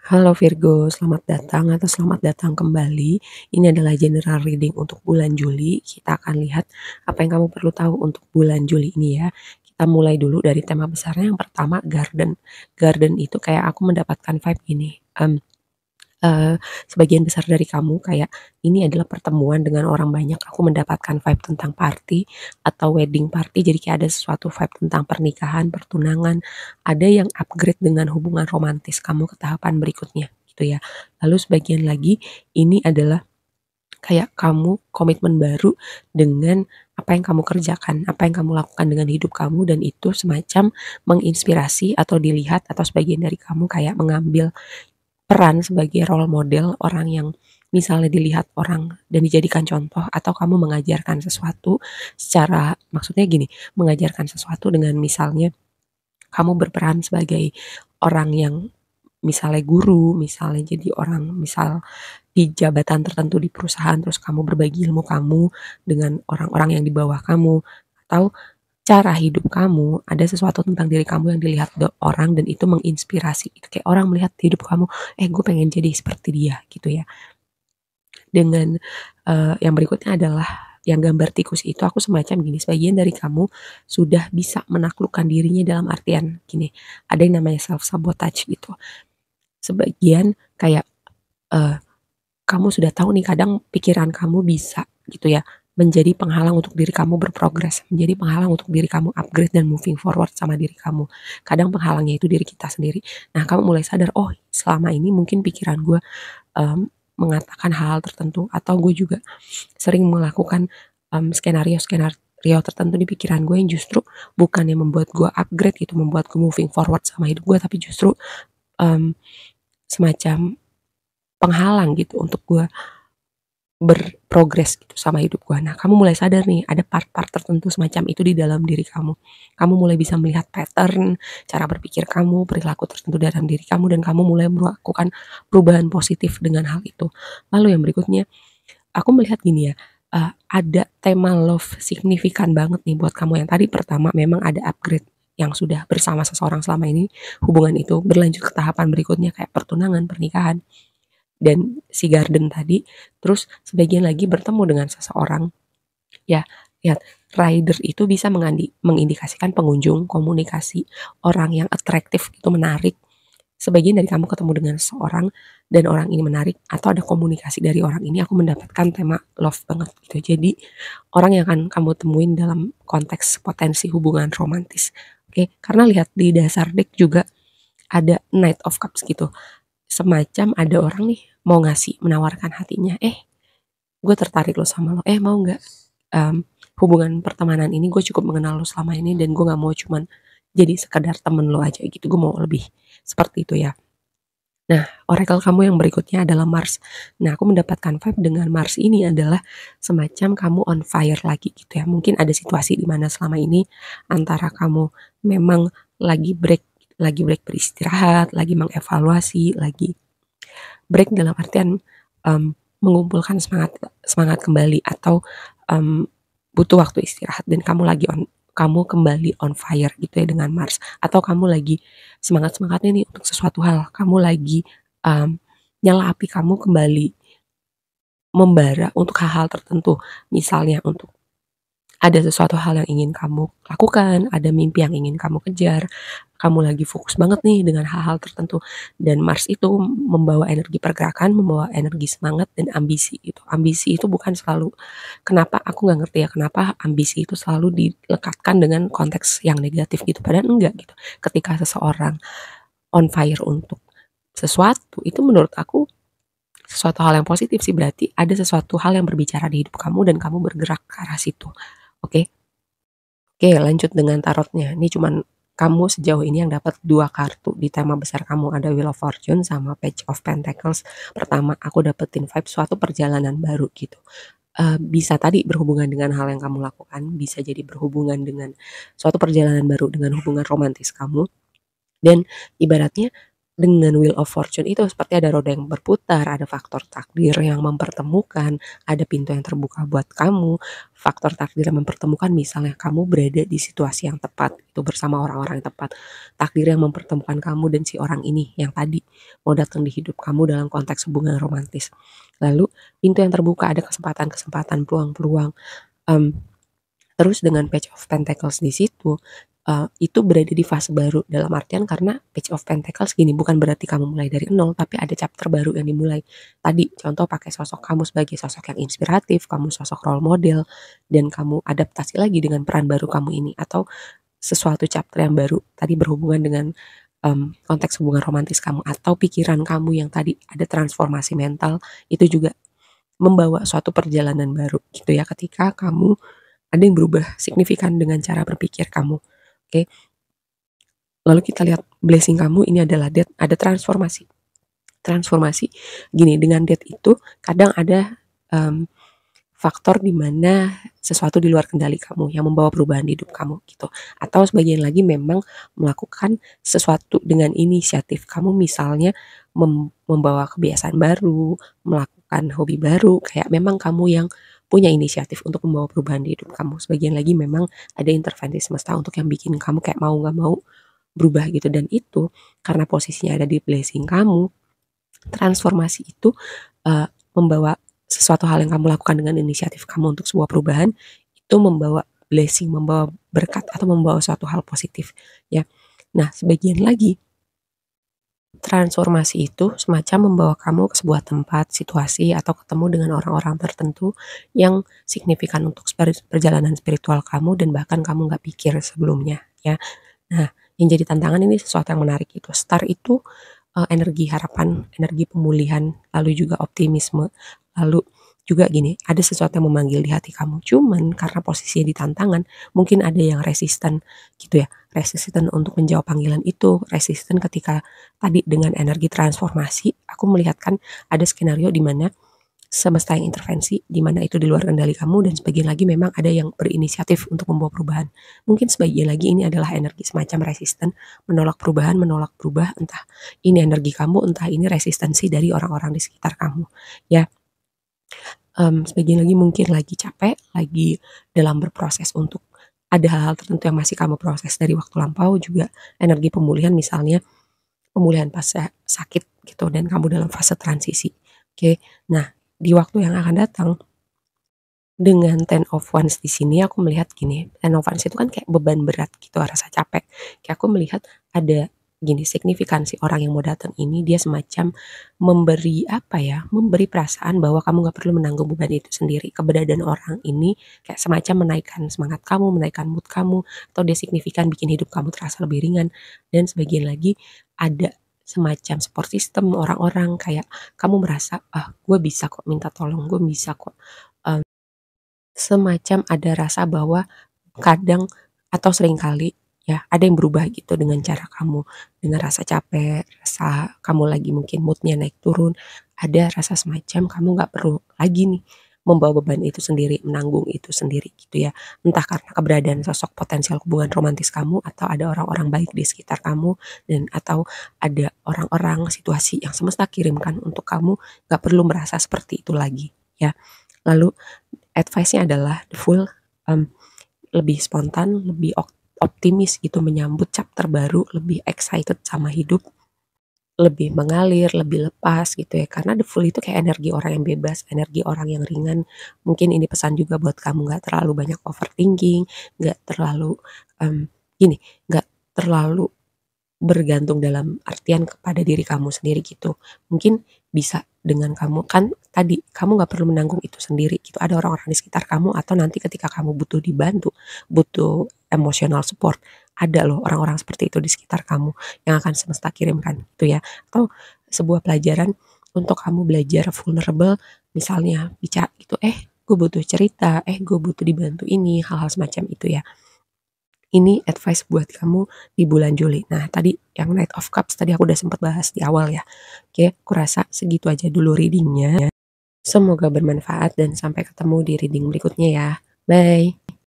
Halo Virgo, selamat datang atau selamat datang kembali. Ini adalah general reading untuk bulan Juli. Kita akan lihat apa yang kamu perlu tahu untuk bulan Juli ini ya. Kita mulai dulu dari tema besarnya. Yang pertama, garden. Garden itu kayak aku mendapatkan vibe gini. Eee, Sebagian besar dari kamu kayak ini adalah pertemuan dengan orang banyak, aku mendapatkan vibe tentang party atau wedding party, jadi kayak ada sesuatu vibe tentang pernikahan, pertunangan, ada yang upgrade dengan hubungan romantis kamu ke tahapan berikutnya, gitu ya. Lalu sebagian lagi, ini adalah kayak kamu komitmen baru dengan apa yang kamu kerjakan, apa yang kamu lakukan dengan hidup kamu dan itu semacam menginspirasi atau dilihat atau sebagian dari kamu kayak mengambil peran sebagai role model orang yang misalnya dilihat orang dan dijadikan contoh atau kamu mengajarkan sesuatu secara maksudnya gini, mengajarkan sesuatu dengan misalnya kamu berperan sebagai orang yang misalnya guru, misalnya jadi orang misal di jabatan tertentu di perusahaan terus kamu berbagi ilmu kamu dengan orang-orang yang di bawah kamu atau cara hidup kamu, ada sesuatu tentang diri kamu yang dilihat orang dan itu menginspirasi. Itu kayak orang melihat hidup kamu, gue pengen jadi seperti dia gitu ya. Dengan yang berikutnya adalah yang gambar tikus itu aku semacam gini, sebagian dari kamu sudah bisa menaklukkan dirinya dalam artian gini, ada yang namanya self sabotage gitu. Sebagian kayak eh, kamu sudah tahu nih kadang pikiran kamu bisa gitu ya menjadi penghalang untuk diri kamu berprogres, menjadi penghalang untuk diri kamu upgrade dan moving forward sama diri kamu. Kadang penghalangnya itu diri kita sendiri. Nah, kamu mulai sadar, oh selama ini mungkin pikiran gue mengatakan hal-hal tertentu atau gue juga sering melakukan skenario-skenario tertentu di pikiran gue yang justru bukan yang membuat gue upgrade gitu, membuat gue moving forward sama hidup gue, tapi justru um, semacam penghalang gitu untuk gue berprogres gitu sama hidup gue. Nah, kamu mulai sadar nih ada part-part tertentu semacam itu di dalam diri kamu. Kamu mulai bisa melihat pattern, cara berpikir kamu, perilaku tertentu dalam diri kamu dan kamu mulai melakukan perubahan positif dengan hal itu. Lalu yang berikutnya, aku melihat gini ya, ada tema love signifikan banget nih buat kamu yang tadi pertama memang ada upgrade yang sudah bersama seseorang selama ini, hubungan itu berlanjut ke tahapan berikutnya kayak pertunangan, pernikahan dan si garden tadi, terus sebagian lagi bertemu dengan seseorang, ya lihat rider itu bisa mengindikasikan pengunjung, komunikasi, orang yang atraktif itu menarik. Sebagian dari kamu ketemu dengan seseorang dan orang ini menarik atau ada komunikasi dari orang ini, aku mendapatkan tema love banget gitu. Jadi orang yang akan kamu temuin dalam konteks potensi hubungan romantis. Oke, karena lihat di dasar deck juga ada Knight of Cups gitu. Semacam ada orang nih mau ngasih menawarkan hatinya, gue tertarik lo sama lo, mau nggak hubungan pertemanan ini gue cukup mengenal lo selama ini dan gue nggak mau cuman jadi sekadar temen lo aja gitu, gue mau lebih seperti itu ya. Nah, oracle kamu yang berikutnya adalah Mars. Nah, aku mendapatkan vibe dengan Mars ini adalah semacam kamu on fire lagi gitu ya. Mungkin ada situasi di mana selama ini antara kamu memang lagi break beristirahat, lagi mengevaluasi, lagi break dalam artian mengumpulkan semangat semangat kembali atau um, butuh waktu istirahat dan kamu kembali on fire gitu ya dengan Mars atau kamu lagi semangatnya nih untuk sesuatu hal, kamu lagi um, nyala api kamu kembali membara untuk hal-hal tertentu, misalnya untuk ada sesuatu hal yang ingin kamu lakukan, ada mimpi yang ingin kamu kejar, kamu lagi fokus banget nih dengan hal-hal tertentu dan Mars itu membawa energi pergerakan, membawa energi semangat dan ambisi itu. Ambisi itu bukan selalu kenapa aku nggak ngerti ya kenapa ambisi itu selalu dilekatkan dengan konteks yang negatif gitu padahal enggak gitu. Ketika seseorang on fire untuk sesuatu itu menurut aku sesuatu hal yang positif sih berarti ada sesuatu hal yang berbicara di hidup kamu dan kamu bergerak ke arah situ. Oke. Oke, lanjut dengan tarotnya. Ini cuman kamu sejauh ini yang dapat 2 kartu di tema besar kamu, ada Wheel of Fortune sama Page of Pentacles. Pertama, aku dapetin vibe suatu perjalanan baru gitu. Bisa tadi berhubungan dengan hal yang kamu lakukan, bisa jadi berhubungan dengan suatu perjalanan baru dengan hubungan romantis kamu. Dan ibaratnya Dengan Wheel of Fortune itu seperti ada roda yang berputar, ada faktor takdir yang mempertemukan, ada pintu yang terbuka buat kamu. Faktor takdir yang mempertemukan misalnya kamu berada di situasi yang tepat, itu bersama orang-orang yang tepat. Takdir yang mempertemukan kamu dan si orang ini yang tadi mau datang di hidup kamu dalam konteks hubungan romantis. Lalu pintu yang terbuka, ada kesempatan-kesempatan, peluang-peluang. Um, Terus dengan Page of Pentacles di situ, itu berada di fase baru, dalam artian karena Page of Pentacles gini, bukan berarti kamu mulai dari nol, tapi ada chapter baru yang dimulai. Tadi contoh pakai sosok kamu sebagai sosok yang inspiratif, kamu sosok role model, dan kamu adaptasi lagi dengan peran baru kamu ini, atau sesuatu chapter yang baru tadi berhubungan dengan konteks hubungan romantis kamu, atau pikiran kamu yang tadi ada transformasi mental, itu juga membawa suatu perjalanan baru gitu ya, ketika kamu ada yang berubah signifikan dengan cara berpikir kamu. Oke. Lalu kita lihat blessing kamu ini adalah death, ada transformasi. Transformasi gini, dengan death itu kadang ada faktor di mana sesuatu di luar kendali kamu yang membawa perubahan di hidup kamu gitu. Atau sebagian lagi memang melakukan sesuatu dengan inisiatif kamu, misalnya membawa kebiasaan baru, melakukan hobi baru, kayak memang kamu yang punya inisiatif untuk membawa perubahan di hidup kamu. Sebagian lagi memang ada intervensi semesta untuk yang bikin kamu kayak mau nggak mau berubah gitu, dan itu karena posisinya ada di blessing kamu, transformasi itu membawa sesuatu hal yang kamu lakukan dengan inisiatif kamu untuk sebuah perubahan, itu membawa blessing, membawa berkat, atau membawa suatu hal positif ya. Nah, sebagian lagi transformasi itu semacam membawa kamu ke sebuah tempat, situasi, atau ketemu dengan orang-orang tertentu yang signifikan untuk perjalanan spiritual kamu dan bahkan kamu nggak pikir sebelumnya ya. Nah, yang jadi tantangan ini sesuatu yang menarik itu. Star itu energi harapan, energi pemulihan, lalu juga optimisme, lalu juga gini, ada sesuatu yang memanggil di hati kamu. Cuman karena posisinya di tantangan, mungkin ada yang resisten gitu ya. Resisten untuk menjawab panggilan itu, resisten ketika tadi dengan energi transformasi, aku melihatkan ada skenario di mana semesta yang intervensi, di mana itu di luar kendali kamu, dan sebagian lagi memang ada yang berinisiatif untuk membawa perubahan. Mungkin sebagian lagi ini adalah energi semacam resisten, menolak perubahan, menolak berubah, entah ini energi kamu, entah ini resistensi dari orang-orang di sekitar kamu. Ya, sebagian lagi mungkin lagi capek, lagi dalam berproses untuk ada hal-hal tertentu yang masih kamu proses dari waktu lampau, juga energi pemulihan, misalnya pemulihan pasca sakit gitu, dan kamu dalam fase transisi. Oke, nah di waktu yang akan datang dengan Ten of Wands di sini aku melihat gini, Ten of Wands itu kan kayak beban berat gitu, rasa capek. Kayak aku melihat ada gini, signifikansi orang yang mau datang ini dia semacam memberi apa ya, memberi perasaan bahwa kamu nggak perlu menanggung beban itu sendiri. Keberadaan orang ini kayak semacam menaikkan semangat kamu, menaikkan mood kamu, atau dia signifikan bikin hidup kamu terasa lebih ringan. Dan sebagian lagi ada semacam support system, orang-orang kayak kamu merasa, ah gue bisa kok minta tolong, gue bisa kok. Semacam ada rasa bahwa kadang atau seringkali ya ada yang berubah gitu dengan cara kamu, dengan rasa capek, rasa kamu lagi mungkin moodnya naik turun, ada rasa semacam kamu nggak perlu lagi nih membawa beban itu sendiri, menanggung itu sendiri gitu ya. Entah karena keberadaan sosok potensial hubungan romantis kamu, atau ada orang-orang baik di sekitar kamu, dan atau ada orang-orang, situasi yang semesta kirimkan untuk kamu nggak perlu merasa seperti itu lagi ya. Lalu advice-nya adalah the full, lebih spontan, lebih optimis gitu menyambut chapter baru, lebih excited sama hidup, lebih mengalir, lebih lepas gitu ya. Karena the full itu kayak energi orang yang bebas, energi orang yang ringan. Mungkin ini pesan juga buat kamu, nggak terlalu banyak overthinking, nggak terlalu gini, nggak terlalu bergantung dalam artian kepada diri kamu sendiri gitu. Mungkin bisa dengan kamu, kan tadi kamu nggak perlu menanggung itu sendiri gitu. Ada orang-orang di sekitar kamu, atau nanti ketika kamu butuh dibantu, butuh emotional support, ada loh orang-orang seperti itu di sekitar kamu yang akan semesta kirimkan gitu ya. Atau sebuah pelajaran untuk kamu belajar vulnerable, misalnya bicara gitu, gue butuh cerita, gue butuh dibantu ini, hal-hal semacam itu ya. Ini advice buat kamu di bulan Juli. Nah, tadi yang Knight of Cups tadi aku udah sempat bahas di awal ya. Oke, aku rasa segitu aja dulu readingnya. Semoga bermanfaat dan sampai ketemu di reading berikutnya ya. Bye.